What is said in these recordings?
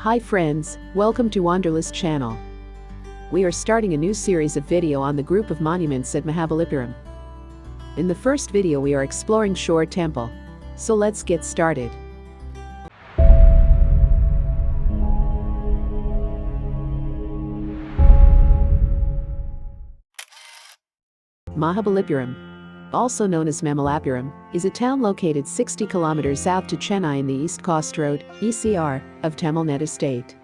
Hi friends, welcome to Wanderlust channel. We are starting a new series of video on the group of monuments at Mahabalipuram. In the first video we are exploring Shore Temple. So let's get started. Mahabalipuram, also known as Mahabalipuram, is a town located 60 kilometers south to Chennai in the East Coast Road (ECR) of Tamil Nadu state.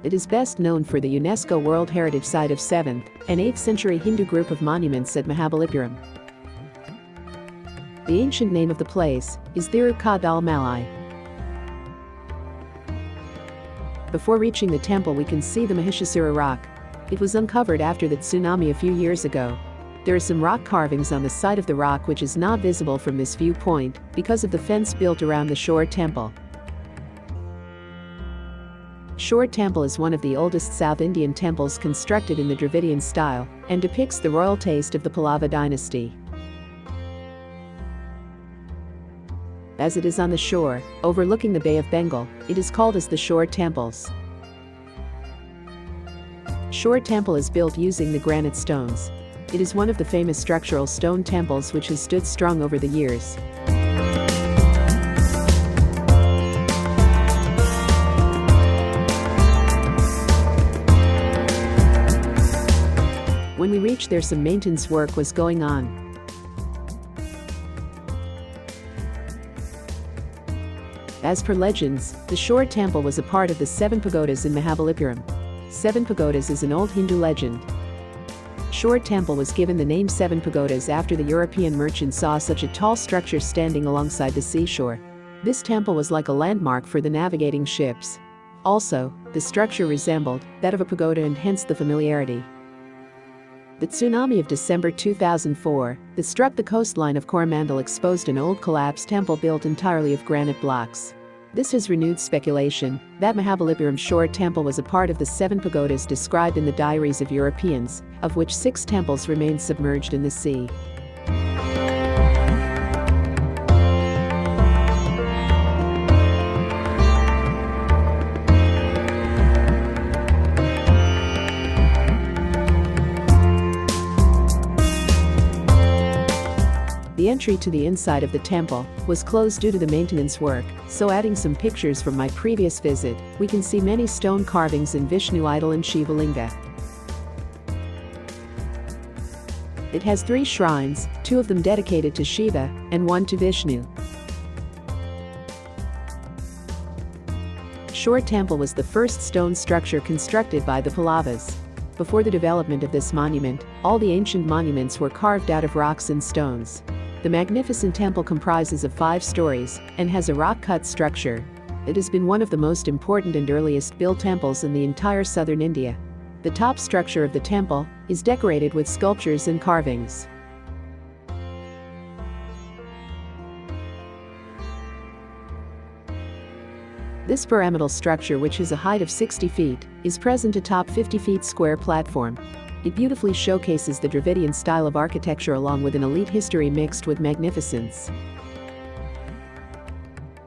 It is best known for the UNESCO World Heritage Site of 7th and 8th century Hindu group of monuments at Mahabalipuram. The ancient name of the place is Malai. Before reaching the temple we can see the Mahishasura Rock. It was uncovered after the tsunami a few years ago. There are some rock carvings on the side of the rock which is not visible from this viewpoint because of the fence built around the Shore Temple. Shore Temple is one of the oldest South Indian temples constructed in the Dravidian style and depicts the royal taste of the Pallava dynasty. As it is on the shore, overlooking the Bay of Bengal, it is called as the Shore Temples. Shore Temple is built using the granite stones. It is one of the famous structural stone temples which has stood strong over the years. When we reached there, some maintenance work was going on. As per legends, the Shore Temple was a part of the 7 pagodas in Mahabalipuram. 7 pagodas is an old Hindu legend. Shore Temple was given the name 7 pagodas after the European merchants saw such a tall structure standing alongside the seashore. This temple was like a landmark for the navigating ships. Also, the structure resembled that of a pagoda and hence the familiarity. The tsunami of December 2004 that struck the coastline of Coromandel exposed an old collapsed temple built entirely of granite blocks. This has renewed speculation that Mahabalipuram Shore Temple was a part of the 7 pagodas described in the diaries of Europeans, of which 6 temples remain submerged in the sea. The entry to the inside of the temple was closed due to the maintenance work, so adding some pictures from my previous visit, we can see many stone carvings in Vishnu idol and Shiva linga. It has 3 shrines, 2 of them dedicated to Shiva and 1 to Vishnu. Shore Temple was the first stone structure constructed by the Pallavas. Before the development of this monument, all the ancient monuments were carved out of rocks and stones. The magnificent temple comprises of 5 stories and has a rock-cut structure. It has been one of the most important and earliest built temples in the entire southern India. The top structure of the temple is decorated with sculptures and carvings. This pyramidal structure, which has a height of 60 feet, is present atop 50 feet square platform. It beautifully showcases the Dravidian style of architecture along with an elite history mixed with magnificence.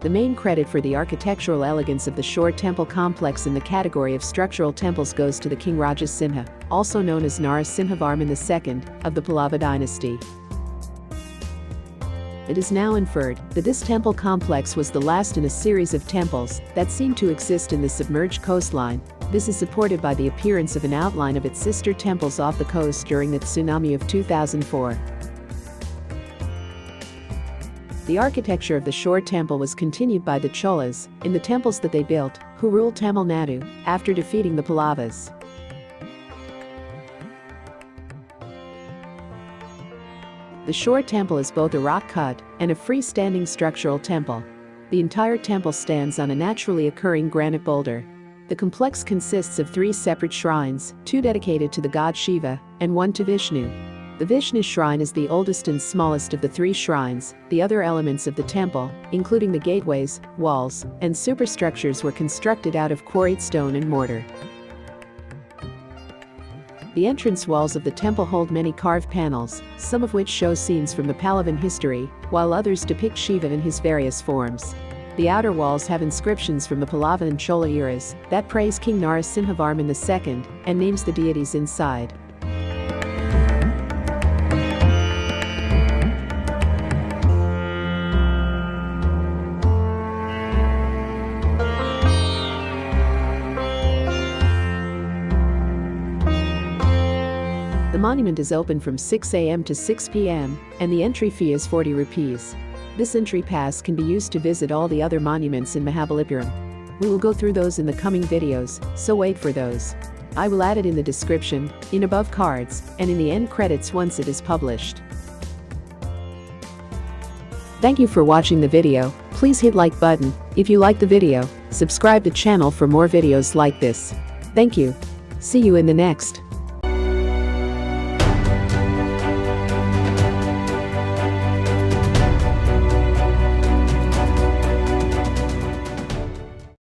The main credit for the architectural elegance of the Shore Temple complex in the category of structural temples goes to the King Rajasimha, also known as Narasimhavarman II, of the Pallava dynasty. It is now inferred that this temple complex was the last in a series of temples that seem to exist in the submerged coastline. This is supported by the appearance of an outline of its sister temples off the coast during the tsunami of 2004. The architecture of the Shore Temple was continued by the Cholas in the temples that they built, who ruled Tamil Nadu after defeating the Pallavas. The Shore Temple is both a rock-cut and a freestanding structural temple. The entire temple stands on a naturally occurring granite boulder. The complex consists of 3 separate shrines, 2 dedicated to the god Shiva and 1 to Vishnu. The Vishnu shrine is the oldest and smallest of the 3 shrines. The other elements of the temple, including the gateways, walls, and superstructures, were constructed out of quarried stone and mortar. The entrance walls of the temple hold many carved panels, some of which show scenes from the Pallavan history, while others depict Shiva in his various forms. The outer walls have inscriptions from the Pallava and Chola eras that praise King Narasimhavarman II and names the deities inside. The monument is open from 6 a.m. to 6 p.m., and the entry fee is 40 rupees. This entry pass can be used to visit all the other monuments in Mahabalipuram. We will go through those in the coming videos, so wait for those. I will add it in the description, in above cards, and in the end credits once it is published. Thank you for watching the video. Please hit like button if you like the video. Subscribe the channel for more videos like this. Thank you. See you in the next.